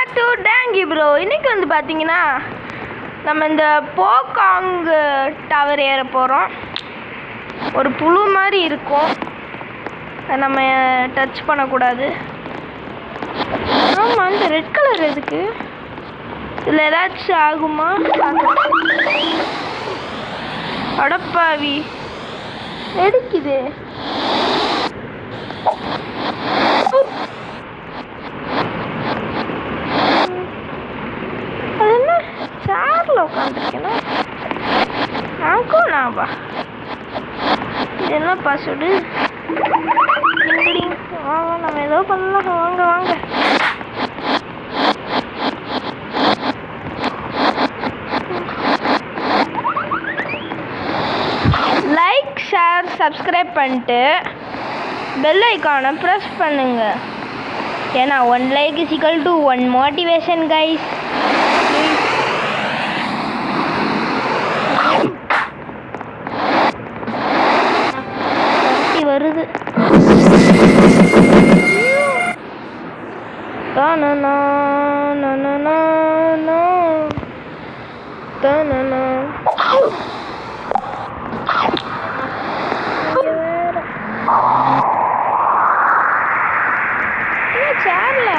Back to டேங்கி bro. இன்னைக்கு வந்து பார்த்தீங்கன்னா நம்ம இந்த போகாங் டவர் ஏற போகிறோம். ஒரு புழு மாதிரி இருக்கும், நம்ம டச் பண்ணக்கூடாது. ஆமாம், இந்த ரெட் கலர் எதுக்கு? இதில் ஏதாச்சும் ஆகுமா? அடப்பாவி எடிக்குது. அது என்ன சேர்ல உட்காந்துருக்கேன்னா நாம்பா. இது என்ன பாஸ்வேர்டு? வாங்க, நம்ம ஏதோ பண்ணலாம். வாங்க வாங்க. லைக், ஷேர், சப்ஸ்கிரைப் பண்ணிட்டு பெல் ஐக்கானை ப்ரெஸ் பண்ணுங்க. ஏன்னா 1 like is equal to 1 motivation guys. வருது. சேர்ல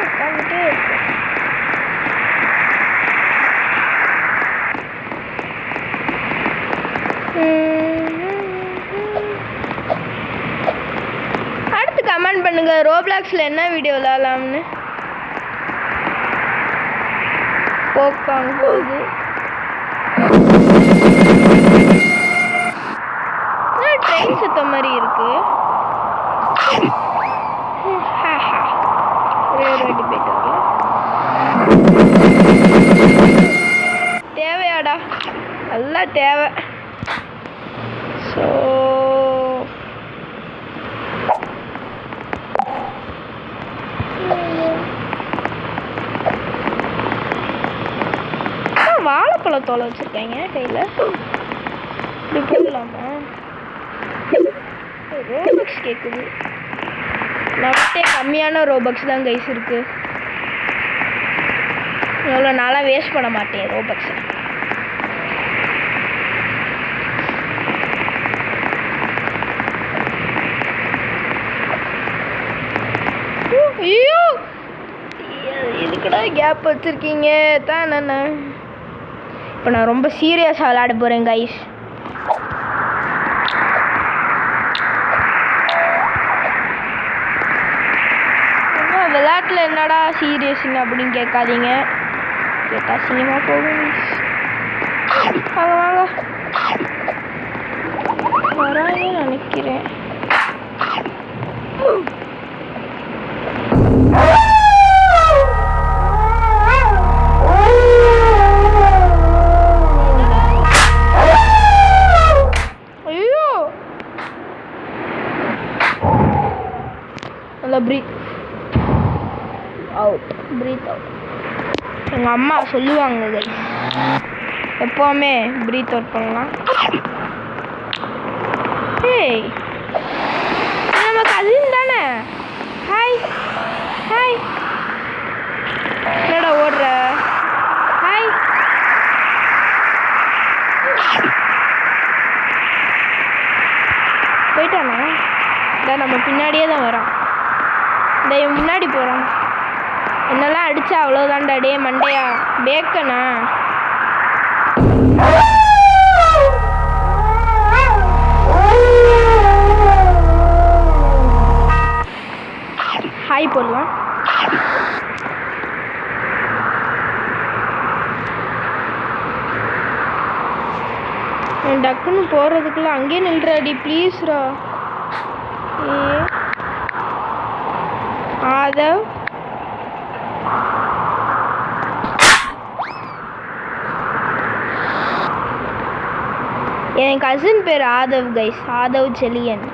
உட்காந்துட்டே இருக்கு. அடுத்து கமெண்ட் பண்ணுங்க, ரோப்ளாக்ஸில் என்ன வீடியோ விளாட்லாம்னு. போக்காங்க போகுது. ட்ரெயின் சுத்த மாதிரி இருக்கு. ஒரே ஒரு வாட்டி போயிட்டு வரல. தேவையாடா? நல்லா தேவை. ஸோ வாழைப்பழத்தோலை வச்சுருக்காங்க கையில். இப்படி போடலாமா? ரோபக்ஸ் கேட்குது. நம்மகிட்டே கம்மியான ரோபக்ஸ் தான் கைஸ் இருக்கு. எவ்வளோ நாளாக வேஸ்ட் பண்ண மாட்டேன் ரோபக்ஸை. ஐயோ, இதுக்கடா கேப் வச்சுருக்கீங்க தான். இப்போ நான் ரொம்ப சீரியஸாக விளையாட போகிறேன் கைஸ். விளையாட்டில் என்னடா சீரியஸ்ங்க அப்படின்னு கேட்காதீங்க. கேட்டா சினிமா போகும். வாங்க வாங்க வராங்க நினைக்கிறேன். ஐயோ, நல்லா பிரீத் அவுட், பிரீத் அவுட். எங்கள் அம்மா சொல்லுவாங்க கைஸ், எப்போவுமே பிரீத் அவுட் பண்ணலாம். ஏய், நம்ம கசின் தானே? Hi hi. என்னடா ஓடுற? ஹாய். போயிட்டானா? இதான் நம்ம பின்னாடியே தான் வரோம். இந்த முன்னாடி போகிறோம். என்னெல்லாம் அடித்தா அவ்வளோதான்டா. டே மண்டையா பேக்கனா? ஹாய் போடலாம். டக்குன்னு போகிறதுக்குள்ள அங்கேயே நில்றாடி ப்ளீஸ்ரா. ஏ ஆதவ், என் கசின் பேர் ஆதவ் கைஸ், ஆதவ் செலியன்.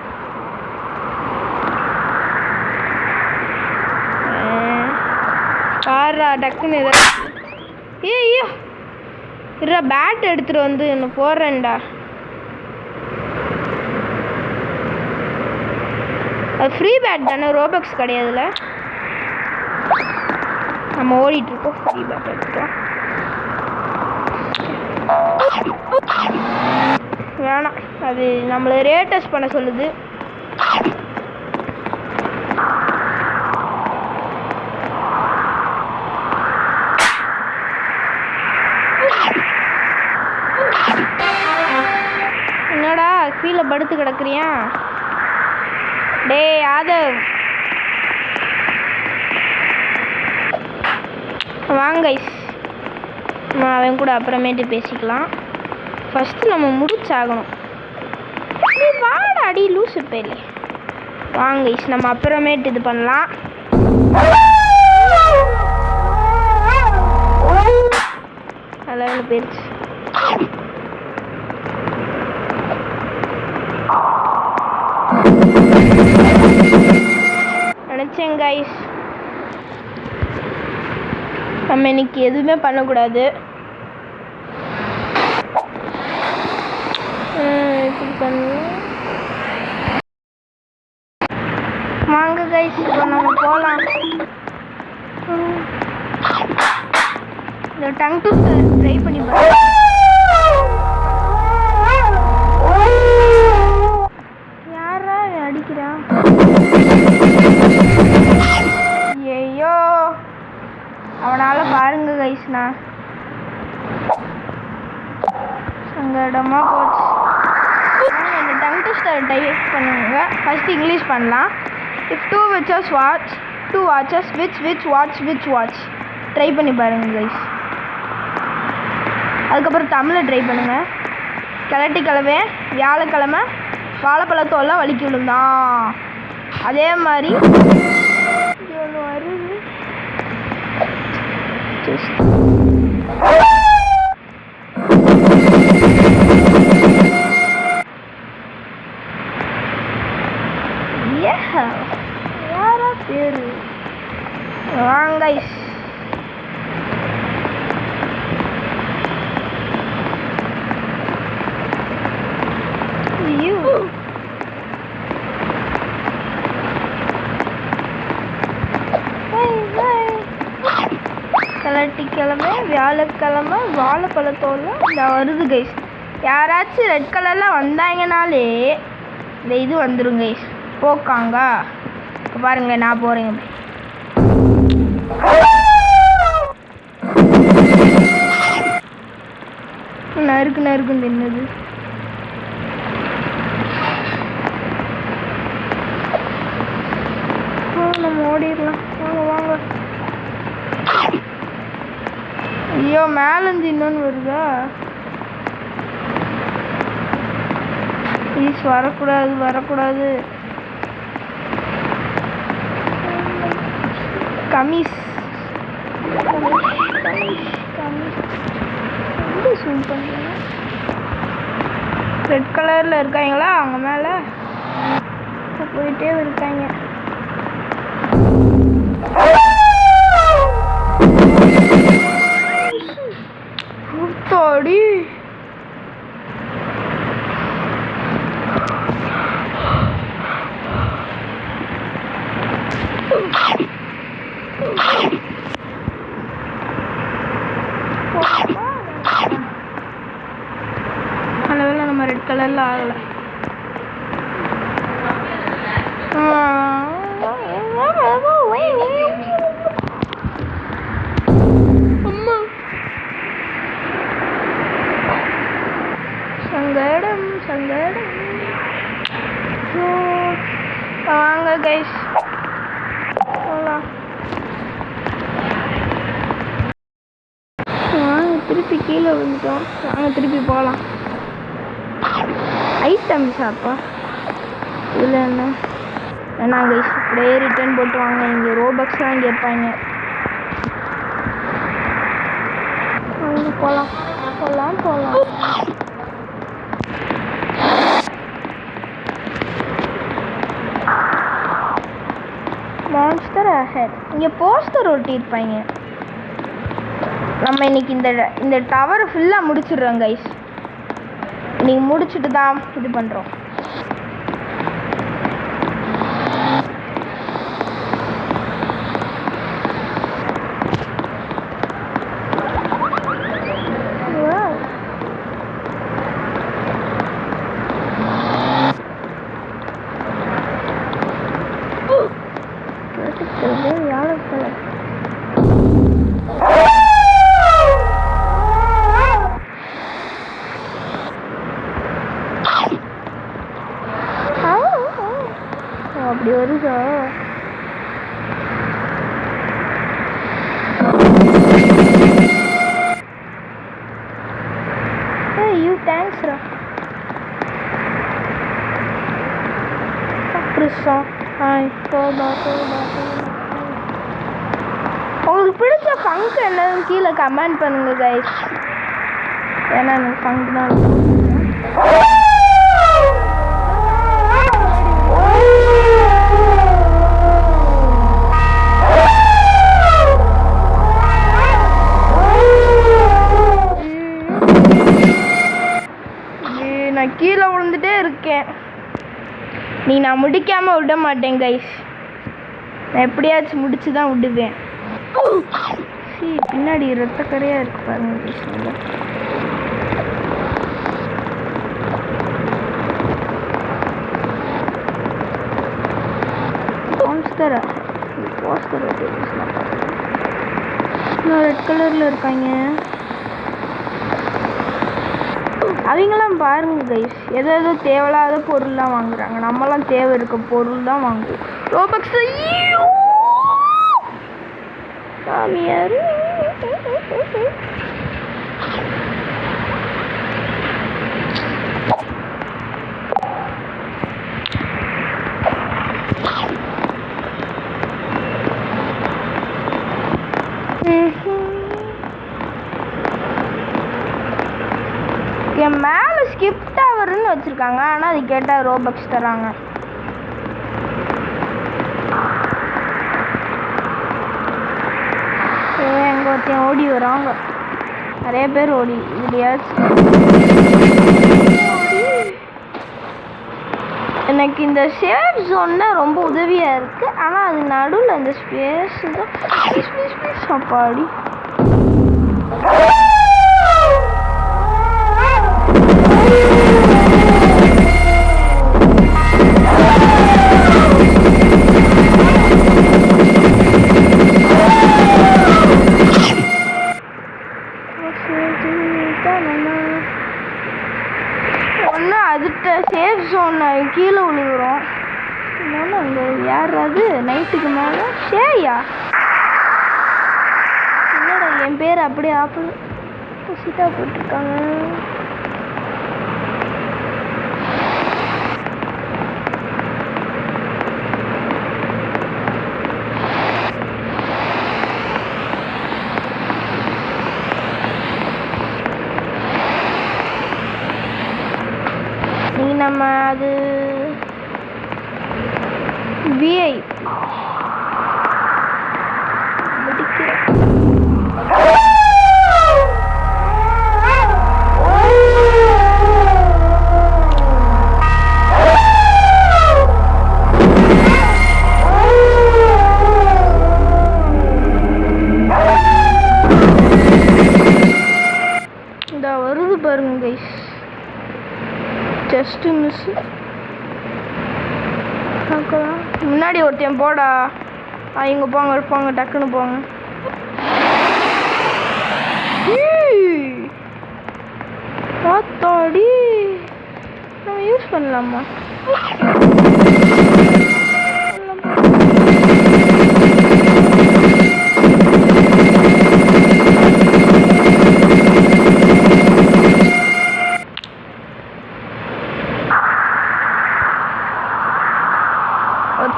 பாரா டக்குன்னு ஐயோ இருடா, பேட் எடுத்துகிட்டு வந்து என்ன போடுறேன்டா. அது ஃப்ரீ பேட் தானே, ரோபக்ஸ் கிடையாதுல்ல. நம்ம ஓடிட்டுருக்கோம். ஃப்ரீ பேக் எடுத்துக்கலாம். வேணாம், அது நம்மளை ரேட்டஸ் பண்ண சொல்லுது. என்னடா கீழே படுத்து கிடக்குறியா? டேய் ஆதவ், வாங்க கைஸ், நம்ம அவன் கூட அப்புறமேட்டு பேசிக்கலாம். ஃபஸ்ட்டு நம்ம முடிச்சாகணும். வாடா அடி லூசு பேர். வாங்க கைஸ், நம்ம அப்புறமேட்டு இது பண்ணலாம். அதில் போயிடுச்சு. நினச்சேன் கைஸ், நம்ம இன்னைக்கு எதுவுமே பண்ணக்கூடாது. இப்படி பண்ணுவோம். வாங்க கைஸ், இப்போ நம்ம போகலாம். இந்த டங் டு ட்ரை பண்ணி பாருங்க. யாரா அடிக்கிறா? ஐயோ, அவனால் பாருங்க கைஸ்ண்ணா, சங்கடமாக போச்சு. இந்த டங் ட்விஸ்டர் டைப் பண்ணுங்க. ஃபஸ்ட்டு இங்கிலீஷ் பண்ணலாம். If two watches watch, two watches which watch which watch. Try பண்ணி பாருங்க கைஸ். அதுக்கப்புறம் தமிழை ட்ரை பண்ணுங்கள். கிழமை வியாழக்கிழமை வாழைப்பழத்தோல்லாம் வலிக்கி விழுந்தான். அதே மாதிரி ஒன்று வருது. யாரா பேரு? வாங்க கைஸ், கிழமை வியாழக்கிழமை வாழைப்பழத்தோடு இந்த வருது கைஸ். யாராச்சும் ரெட் கலரில் வந்தாங்கனாலே இந்த இது வந்துடும் கைஸ். போக்காங்க இப்போ பாருங்க, நான் போகிறேங்க. நறுக்குன்னு தின்னது. நம்ம ஓடிடலாம். வாங்க வாங்க. ஐயோ, மேலேருந்து இன்னொன்று வருதா? ப்ளீஸ் வரக்கூடாது. கமிஸ் சூம் பண்ணுறேன். ரெட் கலரில் இருக்காங்களா அவங்க மேலே போயிட்டே இருக்காங்க. முத்தாடி அளவில் நம்ம ரெட் கலரில் ஆகலை. சங்கடம். வாங்க கைஸ் போகலாம். வாங்க, திருப்பி கீழே விழுந்துட்டோம். வாங்க திருப்பி போகலாம். ஐட்டம் ஷாப்பா? இதில் என்ன வேணாம் கைஸ், அப்படியே ரிட்டர்ன் போட்டு வாங்க. இங்கே ரோபக்ஸ்லாம் கேட்பாங்க. போகலாம். Monster ahead. இங்கே போஸ்டர் ஒட்டியிருப்பாங்க. நம்ம இன்னைக்கு இந்த டவர் ஃபுல்லாக முடிச்சிடுறோம் கைஸ். இன்னைக்கு முடிச்சுட்டு தான் இது பண்ணுறோம். உங்களுக்கு பிடிச்ச ஃபங்க் என்னன்னு கீழே கமெண்ட் பண்ணுங்க கைஸ். ஏன்னா எனக்கு ஃபங்க் தான் நான் கீழே விழுந்துட்டே இருக்கேன். நீ நான் முடிக்காம விட மாட்டேன் கைஸ். நான் எப்படியாச்சும் முடிச்சு தான் விடுவேன். பின்னாடி ரத்தக்கரையா இருக்கு பாருங்க கைஸ். ரெட் கலர்ல இருக்காங்க. அவங்களாம் பாருங்க கைஸ், ஏதோ தேவையில்லாத பொருள்லாம் வாங்குறாங்க. நம்மலாம் தேவை இருக்க பொருள் தான் வாங்குவோம். ரோபக்ஸ் சாமியார் என் மேலே ஸ்கிப் டவர்னு வச்சுருக்காங்க. ஆனால் அது கேட்டால் ரோபக்ஸ் தராங்க. எங்கே ஒருத்தன் ஓடி வராங்க. நிறைய பேர் ஓடி இதுலையாச்சும். எனக்கு இந்த சேஃப் ஜோன் தான் ரொம்ப உதவியாக இருக்குது. ஆனால் அது நடுவில் அந்த ஸ்பேஸ் தான் சாப்பாடி. ஒன்று அதுட்ட சேஃப் ஜோன் கீழே விழுகிறோம். இன்னொன்று அங்கே யாராவது நைட்டுக்கு மேலே ஷேயா. என்னடா என் பேர் அப்படியே ஆப்போசிட்டாக போட்டிருக்காங்க. நம்ம அது விஐ இந்த வருது பாருங்க கைஸ். Just miss. முன்னாடி ஒருத்தன் போடா. இங்கே போங்க டக்குன்னு போங்க. பார்த்தாடி நம்ம யூஸ் பண்ணலாமா?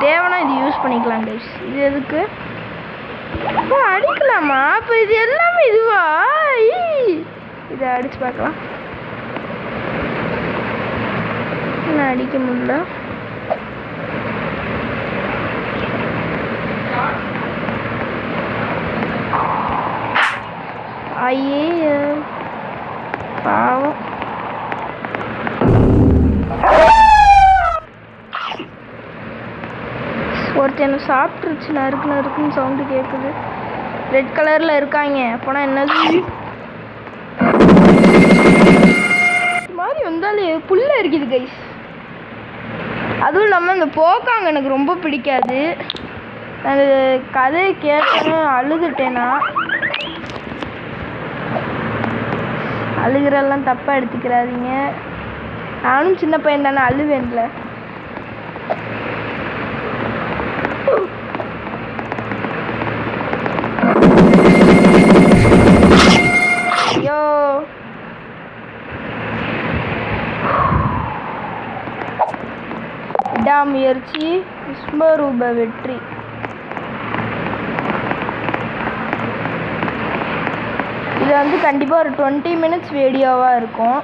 தேவைன்னா இது யூஸ் பண்ணிக்கலாம் கைஸ். இது எதுக்கு அடிக்கலாமா? அப்போ இது எல்லாமே இதுவா? இதை அடிச்சு பார்க்கலாம். நான் அடிக்க முடியல. ஐயே பாவம். ஒருத்தன் சாப்பிட்டுருச்சு. நறுக்குன்னு சவுண்டு கேட்குது. ரெட் கலரில் இருக்காங்க. அப்போனா என்னது மாதிரி வந்தாலே புல்ல இருக்குது கைஸ். அதுவும் இல்லாமல் இந்த போக்காங்க எனக்கு ரொம்ப பிடிக்காது. அந்த கதையை கேட்டேன்னு அழுதுட்டேன்னா, அழுகிறெல்லாம் தப்பாக எடுத்துக்கிறாதீங்க. நானும் சின்ன பையன் தானே, அழுவேன்ல. ஐயோ விடாமுயற்சி விஸ்வரூப வெற்றி. இது வந்து கண்டிப்பாக ஒரு 20 மினிட்ஸ் வீடியோவாக இருக்கும்.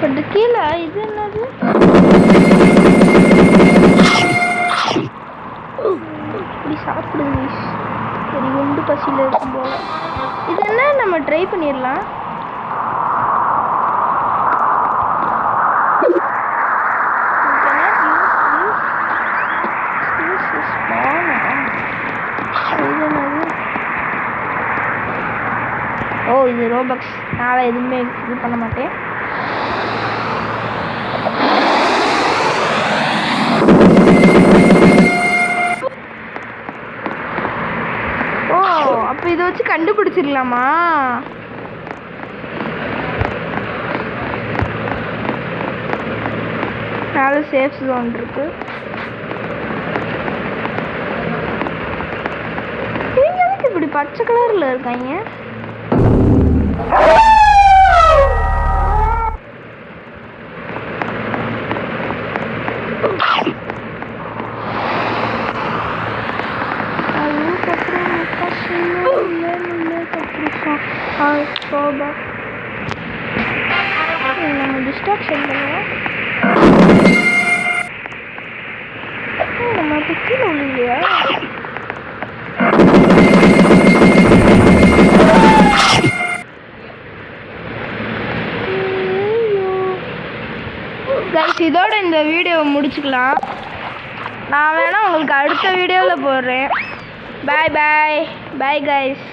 பட் கீழே இது என்னது? இப்படி சாப்பிடுது. சரி, குண்டு பசியில் இருக்கும் போல. இது என்ன, நம்ம ட்ரை பண்ணிடலாம். ஓ, இது ரோபக்ஸ். நான் எதுவுமே இது பண்ண மாட்டேன். ஓ, அப்போ இதை வச்சு கண்டுபிடிச்சிடலாமா? நாலு சேஃப் ஜோன் இருக்கு. நீங்க எதுக்கு இப்படி பச்சை கலர்ல இருக்காங்க? நம்ம டிஸ்ட்ராக்ஷன் பண்ணுவோம். நம்ம கீழே இல்லையா? கைஸ், இதோட இந்த வீடியோவை முடிச்சுக்கலாம். நான் வேணா உங்களுக்கு அடுத்த வீடியோவில் போடுறேன். பாய் பாய் பாய் கைஸ்.